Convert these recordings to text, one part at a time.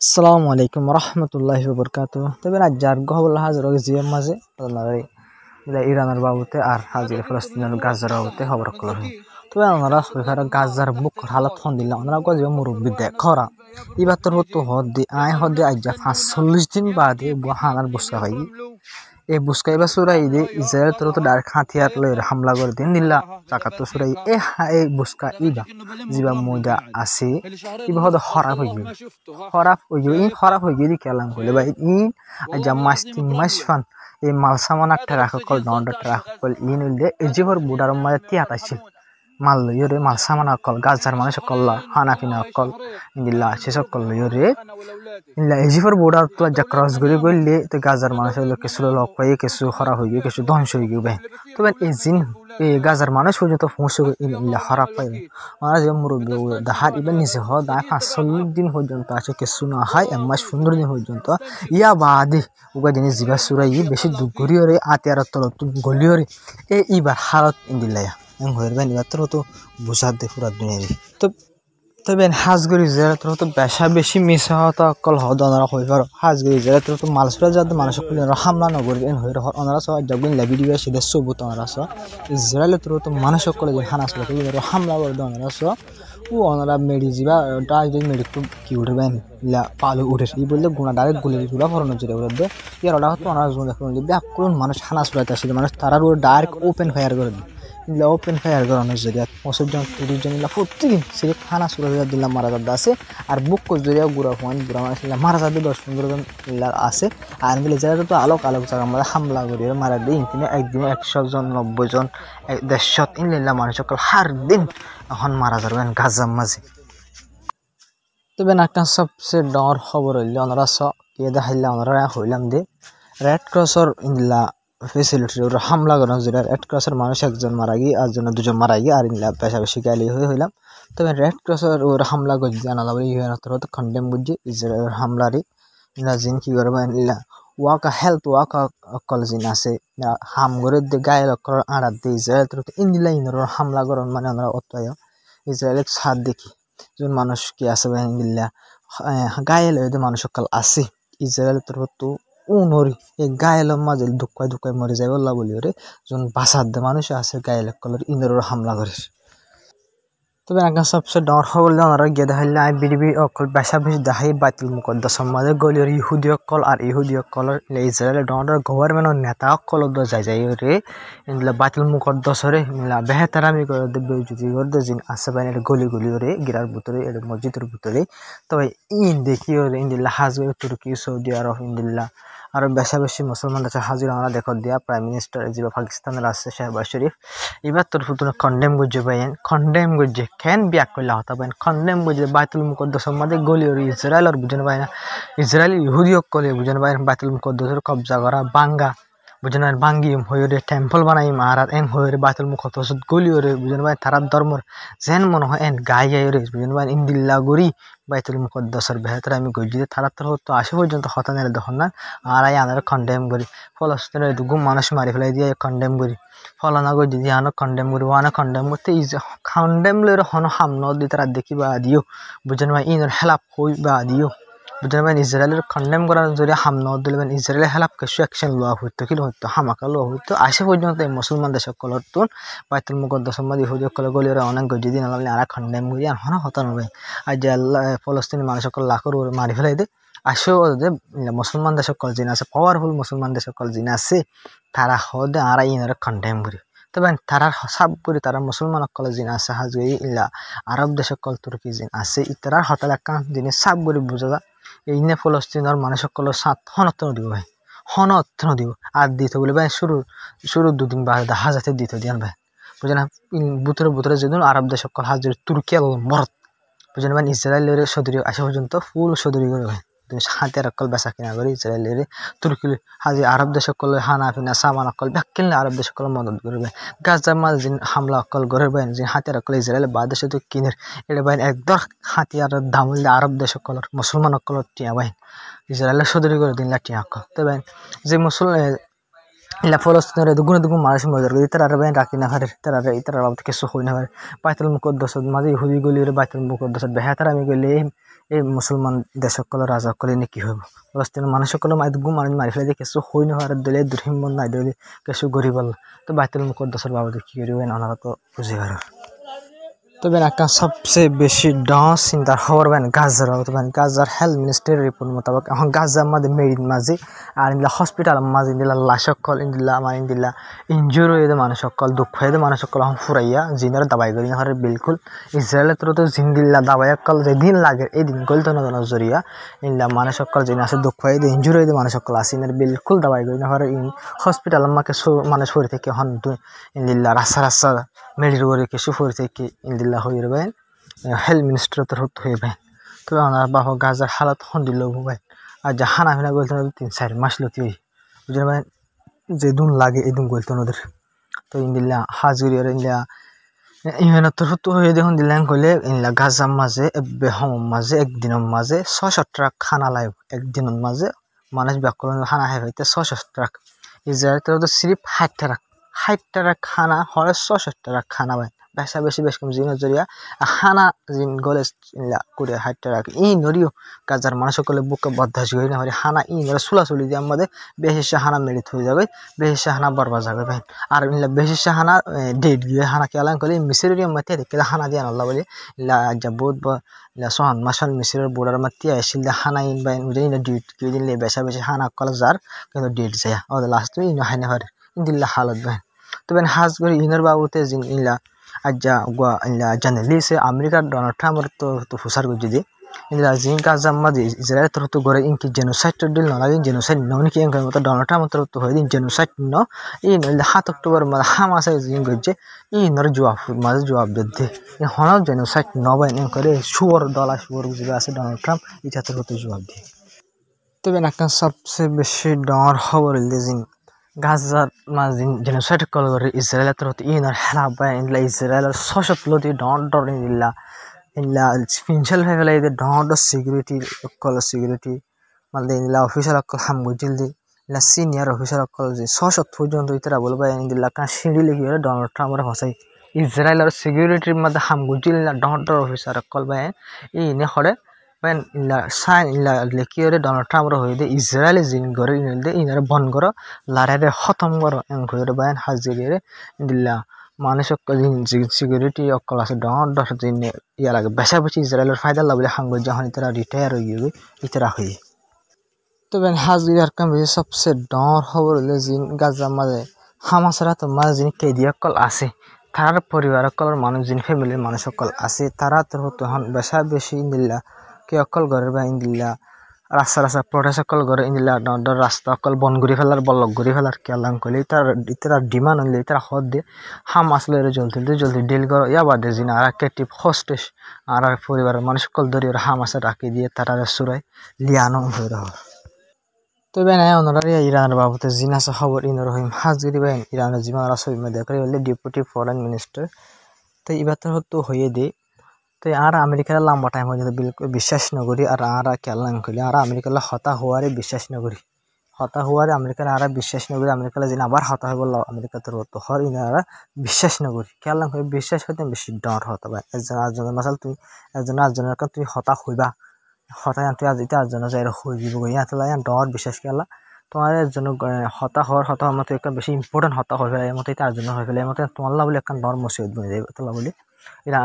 আসসালামু আলাইকুম রহমতুল্লাহি ওবরকাতুহ। তবে রাজ্জার গহবুল্লাহ হাজার জিএম মাঝে ইরানের বাবুতে আর হাজির ফলস্তিনের গাজার বাবুতে খবর করা হয়। তবে আমরা গাজার বুক হালত ফোন দিলাম আমরা গজে মুরব্বী দেখরা এবার তোর হতো হদ্দি আয় হদ্দি আজ্জা ৪৫ দিন বাদে হানার বসা হয় এই বুসকাইবা সুরাই দে ইসরায়েল তোর তো ডাইরেক্ট হাতিয়ার লয়ে হামলা করে দিন দিল্লা চাকাতো সুরাই এই বুসকা ইবা জিবা মজা আছে ইবা হদ খারাপ হয়ে গেল খারাপ হয়ে গেলি কেলাম করলে ভাই আজ্জা মাস ৩ মাস ফান এই মালসামান একটা রাখ কল দণ্ডটা রাখ কল হইলে এই যে বুডার মাঝে তিয়াত আছে মাল লইরে মাল সামান অকল গাজার মানুষ কল্লা হানাফিনা অকল ইন্দিল্লা সেসব কল লইরে ইল্লা এজিফর বোর্ডার তো যা ক্রস করে গইলে তো গাজার মানুষ হইলো কিছু লোক পাই কিছু খারাপ হয়ে গিয়ে কিছু ধ্বংস হয়ে গিয়ে তবে এই জিন এই গাজার মানুষ পর্যন্ত পৌঁছে ইল্লা খারাপ পাই আমরা যে মুরব্বী দাহার ইবেন নিচে হ দা ৪৫ দিন পর্যন্ত আছে কিছু না হয় মাস ১৫ দিন পর্যন্ত ইয়া বাদে উগা জিনিস জিবা সুরাই বেশি দুঃখ করিওরে আতিয়ার তলত গলিওরে এই ইবার হালত ইন্দিল্লা হইরবেন এবার তোর তো বুঝার দে পুরা দুনিয়ারি তো তবে হাজগরি জেলা তোর তো বেশা বেশি মিশা হতা অকল হদ অনারা হয়ে পারো হাজগরি জেলা তোর তো মালসুরা যাতে মানুষ হামলা নগরবেন হয়ে অনারা সহ যাবেন লেবিডি সেদে সবুত অনারা সহ ইসরায়েলে তোর তো মানুষ সকলে যে হানাস হামলা করে অনারা সহ ও অনারা মেডি যাবা ডাই মেডি কি উঠবেন ইলা পালু উঠে এই বললে গুণা ডাইরেক্ট গুলি চুলা ফরানো জেলে উঠবে ইয়ার ওটা হতো অনারা জোন দেখুন কোন মানুষ হানাস উড়াইতে আসলে মানুষ তারার ডাইরেক্ট ওপেন ফায়ার করে ওপেন ফায়ার করানোর জরিয়া ৩৫ জন ৩০ জন প্রতিদিন সিরিফ খানা সুরা দিল্লা মারা যাদ আছে আর বুক জরিয়া গুড়া ফোন গুড়া মানুষ মারা যাবে ১০-১৫ জন আছে আর মিলে যারা তো আলোক জায়গা আমরা হামলা করি মারা দিই ইনতিনে একদিনে ১০০ জন ৯০ জন ১৫০ ইনলিল্লা মানুষ সকল হার দিন এখন মারা যাবেন গাজার মাঝে। তবে একটা সবচেয়ে ডর খবর হইলে ওনারা কে দেখাইলে ওনারা হইলাম দে রেড ক্রসর ইনলা ফেসিলিটি ওরা হামলা করানো যেটা রেড ক্রসের মানুষ একজন মারা গিয়ে আর জন্য ২জন মারা গিয়ে আর ইনলা বেশি গালি হইলাম। তবে রেড ক্রসের ওরা হামলা করছে জানালা বলে তো কন্ডেম করছে ইসরায়েলের হামলারে ইনলা জিন কি করবে ইনলা ওয়াকা হেলথ ওয়াকা অকল জিন আছে হাম করে দে গায়ে লক্কর আড়াত দিয়ে ইসরায়েল তো ইনদিলা ইনর হামলা করেন মানে আমরা অতয় ইসরায়েলের সাথ দেখি যখন মানুষ কি আছে ইনদিল্লা গায়ে লয়ে মানুষ অকল আছে ইসরায়েল তো উনরি এই গায়েলের মাঝে দুঃখায় মরে যায় বললা বলি ওরে যখন বাসার দে মানুষ আছে গায়েল কলর ইন্দোর হামলা করে। তবে এখন সবচেয়ে ডর বললে ওনারা গিয়ে দেখাইলে বিডিবি অকল বেশা বেশি দেখাই বাইতুল মুকদ্দাসের মাঝে গলিওর ইহুদি অকল আর ইহুদি অকলর ইসরায়েলের ডর গভর্নমেন্টের নেতা অকল যাই রে ইনলা বাইতুল মুকদ্দাসরে ইনলা বেহতারামি করে দেবে যদি ওদের জিন আছে বাইন গলি ওরে গিরার ভিতরে এর মসজিদের ভিতরে। তবে দেখি ওরে ইন্দিল্লা হাজবে তুর্কি সৌদি আরব ইন্দিল্লা আর বেশা বেশি মুসলমান আছে হাজির আমরা দেখো দিয়া প্রাইম মিনিস্টার যে পাকিস্তানের আছে শেহবাজ শরীফ এবার তোর ফুতুন কন্ডেম গুজে বাইন কন্ডেম গুজে কেন বিয়া করলে হতা বাইন কন্ডেম গুজে বাইতুল মুকদ্দাসের মাঝে গলি ওর ইসরায়েলের বুঝেন পাই না ইসরায়েল ইহুদি কলে বুঝেন পাই বাইতুল মুকদ্দাসের কবজা করা বাঙ্গা বুঝেন বাঙ্গিম হয়ে টেম্পল বানাই মারাত এন হয়ে বাইতুল মুকদ্দাস গলি ওরে বুঝেন পাই তারা ধর্মর যেন মনে হয় এন গায়ে ওরে বুঝেন পাই ইন্দিল্লা গড়ি বাইতুল মুকদ্দাসের বেহতর আমি গজি তারা তোর হতো আসে পর্যন্ত হতানের দেখুন না আর আনার কন্ডেম করি ফলস্তিনের দুগুম মানুষ মারি ফেলাই দিয়ে কন্ডেম করি ফলানা গজি দিয়ে আনো কন্ডেম করি ওয়ানা কন্ডেম করতে কন্ডেম লইর হন হামন দিয়ে তারা দেখি বা দিও বুঝেন ভাই ইনর হেলাপ হই বা দিও বুঝেন ভাই ইসরায়েলের কন্ডেম করার জরিয়া হামন দিলেন ইসরায়েলের হেলাপ কিছু অ্যাকশন লওয়া হইতো কি হইতো হামাকা লওয়া হইতো আসে পর্যন্ত এই মুসলমান দেশ সকলের তুন বাইতুল মুকদ্দাসের মাঝে ইহুদি সকলে গলির অনেক গজি দিন আর কন্ডেম করি আর হন হতা নবে আর যে ফলস্তিনি মানুষ সকল লাখর মারি ফেলাই দে আসেও যে মুসলমান দেশ সকল জিন আছে পাওয়ারফুল মুসলমান দেশ সকল জিন আছে তারা হদে আর ইনার কন্ডেম করি। তবে তারা সাব করে তারা মুসলমান সকল জিন আছে হাজগি ইলা আরব দেশ সকল তুর্কি জিন আছে ইতারা হতাল একটা জিনিস সাব করে বোঝা যায় এই নে ফলস্তিনের মানুষ সকলের সাথ হনত দিব ভাই হনত দিব আর দিতে বলে ভাই শুরু ২ দিন বা হাজাতে দিতে দিয়ান ভাই বুঝেন বুতরে যেদিন আরব দেশ সকল হাজির তুর্কি মরত বুঝেন ভাই ইসরায়েলের সদরি আসা পর্যন্ত ফুল সদরি করে ভাই হাতিয়ার অকল বেচা কিনা করে ইসরায়েলের তুর্কি হাজি আরব দেশ সকল হানা ফিনা সামান অকল ব্যাকিলে আরব দেশ সকল মদত করবে গাজার মাঝে যে হামলা অকল গড়ের বাইন যে হাতিয়ার অকল ইসরায়েল বা দেশে তো কিনের এটা বাইন একদম হাতিয়ারের দাম হইলে আরব দেশ সকলের মুসলমান অকলের টিয়া বাইন ইসরায়েলের সদরি করে দিন টিয়া অকল তো বাইন যে মুসলমান ইলা ফলস্তিনের দুগুণ মানুষ মজার করে তারা বাইন রাখি না হারে তারা বাবদ কিছু হই না হারে বাইতুল মুকদ্দাসের মাঝে ইহুদি গলির বাইতুল মুকদ্দাসের বেহাতার আমি গেলে এই মুসলমান দেশসকলৰ ৰাজসকলে নে কি হ'ব ফলস্তিনৰ মানুহসকলে মাৰি ফেলাই দিয়ে কিছু হৈ নোহোৱাৰ দলে দুৰ্হিম্বন নাই দলে কিছু গরিবল তো বাইতুল মুকদ্দাসের বাবদে কি করিবেন ওনারা তো বুঝে পারো তো বেন একটা সবচেয়ে বেশি ডান্স চিন্তার খবর বেন গাজার তো বেন গাজার হেলথ মিনিস্ট্রির রিপোর্ট মোতাবেক এখন গাজার মাঝে মেরিন মাঝে আর ইন্দিলা হসপিটাল মাঝে ইন্দিলা লাশকল ইন্দিলা আমার ইন্দিলা ইঞ্জুর হয়ে মানুষকল দুঃখ হয়ে মানুষকল এখন ফুরাইয়া জিনের দাবাই করি না বিলকুল ইসরায়েলের তো জিন্দিল্লা দাবাইকল যেদিন লাগে এই দিন গল তো নজরিয়া ইন্দিলা মানুষকল যিনি আছে দুঃখ হয়ে ইঞ্জুর হয়ে মানুষকল আছে ইনের বিলকুল দাবাই করি না হসপিটাল আমাকে মানুষ ফুরে থেকে এখন ইন্দিল্লা রাস্তা রাস্তা মেডির করে কিছু ফুরে থেকে ইন্দিল্লা হয়ে রবেন হেলথ মিনিস্টার তরফ হয়ে বেন তো ওনার বাবা গাজার হালত হন্দিল ভাই আর যা হানা ফিনা বলতে 3-4 মাস লতি বুঝলেন ভাই যে দুন লাগে এই দুন বলতো ওদের তো ইন্দিল্লা হাজুরি আর ইন্দিল্লা ইউএন তরফ হয়ে দেখুন দিল্লাং কইলে ইন্দিল্লা গাজার মাঝে বেহম মাঝে একদিনের মাঝে 600 ট্রাক খানা লাইব একদিনের মাঝে মানুষ ব্যাকরণ খানা খাই হইতে 600 ট্রাক ইসরায়েল তরফ সিরিফ 60 ট্রাক খানা হরে 600 ট্রাক খানা ভাই বেশা বেশি বেশ কম জিন জরিয়া খানা জিন গলে করে 60 ট্রাক ই নরিও গাজার মানুষ সকলে বুকে বদধাস হই না হরে খানা ই নরে সুলাসুলি দিয়ে আমাদের বেশি হানা মেরিত হয়ে যাবে বেশি হানা বরবাদ যাবে ভাই আর ইল্লা বেশি হানা ডেট গিয়ে হানা কেলান কলে মিসরিয়াম মতে দেখে হানা দিয়া আল্লাহ বলে লা জাবুত লা সোহান মাসাল মিসরের বর্ডার মতে আসিল হানা ইন বাই উজেই না ডেট কি দিন লে বেশা বেশি হানা কল জার কিন্তু ডেট যায় ও লাস্ট ইন হানা হরে ইনদিল্লা হালত ভাই তো বেন হাজ করে ইনার বাবুতে জিন ইল্লা আজ্জা গয়া ইল্লা জানেলি সে আমেরিকা ডোনাল্ড ট্রাম্প তো ফুসার গজি দি ইল্লা জিন গাজা মাদি ইসরায়েল তরফ তো গরে ইনকি জেনোসাইড ডিল না লাগে জেনোসাইড ননি কি এঙ্কা মত ডোনাল্ড ট্রাম্প তরফ তো হয় দিন জেনোসাইড ন ই ইল্লা 7 অক্টোবর মা হামাস জিন গজে ই নর জবাব দে হনাও জেনোসাইড ন বাই এন করে শুয়ার ডলার শুয়ার গজি আছে ডোনাল্ড ট্রাম্প ইটা তরফ তো জবাব দি তবে একটা সবচেয়ে বেশি ডর খবর ইল্লে জিন গাজার মাঝে জেনোসাইড কল করে ইসরায়েলের তরফ ইনার হেলা বাই ইনলা ইসরায়েলের 600 লতি ডর ইনলা ইনলা ফিনশাল ফেলে দে ডর সিকিউরিটি মানে ইনলা অফিসার কল হাম গজিল দি ইনলা সিনিয়র অফিসার কল যে 600 পর্যন্ত ইতরা বলবা ইনলা কা সিঁড়ি লিখি ডনাল্ড ট্রাম্পের ভাষায় ইসরায়েলের সিকিউরিটির মধ্যে হাম গজিল না ডর অফিসার কল বাই ইনে হরে when illa sign illa lekiyore Donald Trump ro hoide Israel jin gore inelde inare bon goro larare khatam goro en gore bayan hazire illa মানুষক সিকিউরিটি অকল আছে ডর দিন ইয়ার আগে বেশা বেশি ইসরায়েলের ফায়দা লাভলে হাঙ্গো যখন তারা রিটায়ার হয়ে গিয়ে ইতরা হয়ে তো বেন হাজির কাম বেশি সবচেয়ে ডর খবর হলে জিন গাজা মাঝে হামাসরা তো মাঝে জিন কেদি অকল আছে তার পরিবার অকলের মানুষ জিন ফ্যামিলির মানুষ অকল আছে তারা তো তখন বেশা বেশি ইন্দিল্লা কে অকল ঘরের বা ইন্দিল্লা রাস্তা প্রটেস্ট অকল ঘরে ইন্দিল্লা ডর রাস্তা অকল বন ঘুরি ফেলার বলক ঘুরি ফেলার কেলাম করলে তার ডিমান্ড হলে তারা হদ দিয়ে হামাস লয়ে জলদি ডিল করো ইয়া বাদে জিন আর কেটিভ হোস্টেস আর পরিবারের মানুষ অকল ধরে হামাসে রাখি দিয়ে তারা সুরাই লিয়ানো হয়ে রহ তো বেন ওনারা ইরানের বাবুতে জিনাসা খবর ইনর হইম হাজগিরি বেন ইরানের জিমান রাসুল মধ্যে করে হলে ডেপুটি ফরেন মিনিস্টার তো এবার তো হয়ে দে তো আর আমেরিকার লম্বা টাইম হয়ে বিলকুল বিশ্বাস নগরী আর কেলাম করি আর আমেরিকার হতা হওয়ারে বিশ্বাস নগরী হতা হওয়ারে আমেরিকার আর বিশ্বাস নগরী আমেরিকার যিনি আবার হতা হয়ে বললো আমেরিকা তো হর ইনারা বিশ্বাস নগরী কেলাম করে বিশ্বাস হইতে বেশি ডর হতা ভাই একজন আরেকজনের মাসাল তুই একজন আরেকজনের কারণ তুই হতা হইবা হতায় তুই আজ এটা আরেকজনের যাই হই দিব ইয়াতে ডর বিশ্বাস কেলা তোমার জন্য হতা হওয়ার মতো একটা বেশি ইম্পর্টেন্ট হতা হয়ে ফেলে এর মতো তার জন্য হয়ে ফেলে এর মতো তোমার বলে একটা ডর মসজিদ বনে যাবে তোলা বলি এরা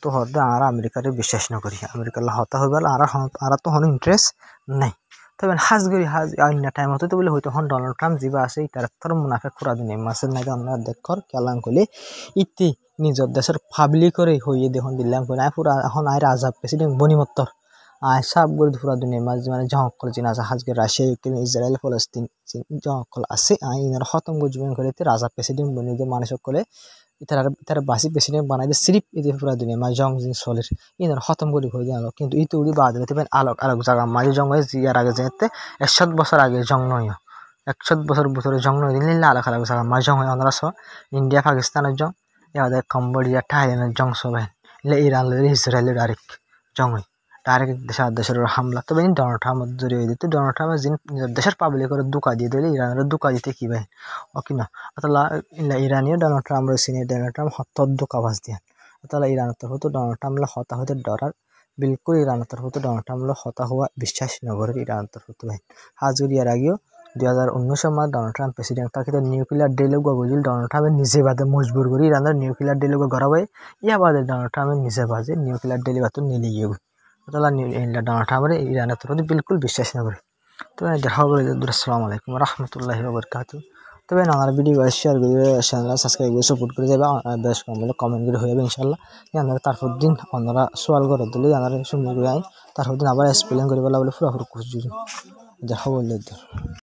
তো হতে আর আমেরিকার বিশ্বাস না করি আমেরিকার হতা হয়ে গেল আর তো হন ইন্টারেস্ট নাই তবে হাজগরি অন্য টাইম হতে তো বলে হয়তো হন ডোনাল্ড ট্রাম্প যা আছে তার তোর মুনাফে খুরা দিন মাসের নাকি আমরা দেখর কেলাম করলে ইতি নিজের দেশের পাবলিকরে হইয়ে দেখুন দিলাম করে পুরা এখন আয় রাজা প্রেসিডেন্ট বনিমত্তর আয় সব করে পুরা দুনিয়ার মাঝে মানে জহকল চিনা আছে হাজকে রাশিয়া ইউক্রেন ইসরায়েল ফলস্তিন জহকল আছে আয় ইনার খতম জীবন করে রাজা প্রেসিডেন্ট বনি যে মানুষ সকলে তারা বাসি প্রেসিডেন্ট বানাই দিয়ে সিরিপ এতে পুরা দুনিয়া মাঝে জং জিন চলের ইনার খতম করে হয়ে দিয়ে কিন্তু ইতো উড়ি বাদ দিতে আলোক জায়গা মাঝে জং হয়ে জিয়ার আগে যেতে 100 বছর আগে জং নয় 100 বছর ভিতরে জং নয় দিন আলাদা আলাদা জায়গা মাঝে জং হয় আমরা ইন্ডিয়া পাকিস্তানের জং ইয়াদের কম্বোডিয়া থাইল্যান্ডের জং সবাই ইরান ইসরায়েলের আরেক জং হয় ডাইরেক্ট দেশের হামলা তবে ডোনাল্ড ট্রাম্প জড়িয়ে হয়ে দিত ডোনাল্ড ট্রাম্প দেশের পাবলিকের দুকা দিয়ে দিলে ইরানের দুকা দিতে কি ভাই ও কিনা অতলা ইরানীয় Donald Trump senior Donald Trump হত্যার দুকা বাস দিয়ে অতলা ইরানের তো হতো ডোনাল্ড ট্রাম্প হতা হতে ডরার বিলকুল ইরানের তরফ ডোনাল্ড ট্রাম্প হতা হওয়া বিশ্বাস নগরে ইরানের তরফ ভাই হাজুর ইয়ার আগেও 2019 মাস ডোনাল্ড ট্রাম্প প্রেসিডেন্ট তাকে নিউক্লিয়ার ডিল গজিল ডোনাল্ড ট্রাম্পের নিজে বাদে মজবুর করে ইরানের নিউক্লিয়ার ডিল গড়াবে ইয়া বাদে ডোনাল্ড ট্রাম্পের নিজে বাজে নিউক্লিয়ার ডিল বাতো নিলে গিয়ে তাহলে ডোনাল্ড ট্রাম্পের ইরানের তরফ বিলকুল বিশ্বাস না করে তবে দেখা হবে আসসালামু আলাইকুম রহমতুল্লাহি ওবরকাতু তবে আমার ভিডিও শেয়ার করে চ্যানেল সাবস্ক্রাইব করে সাপোর্ট করে যাবে বেশ কমেন্ট করে হয়ে যাবে ইনশাল্লাহ আপনারা তারপর দিন আপনারা সোয়াল করে দিলে আপনারা সুন্দর করে তারপর দিন আবার এক্সপ্লেন করে বলা বলে পুরো খুঁজছি দেখা বললে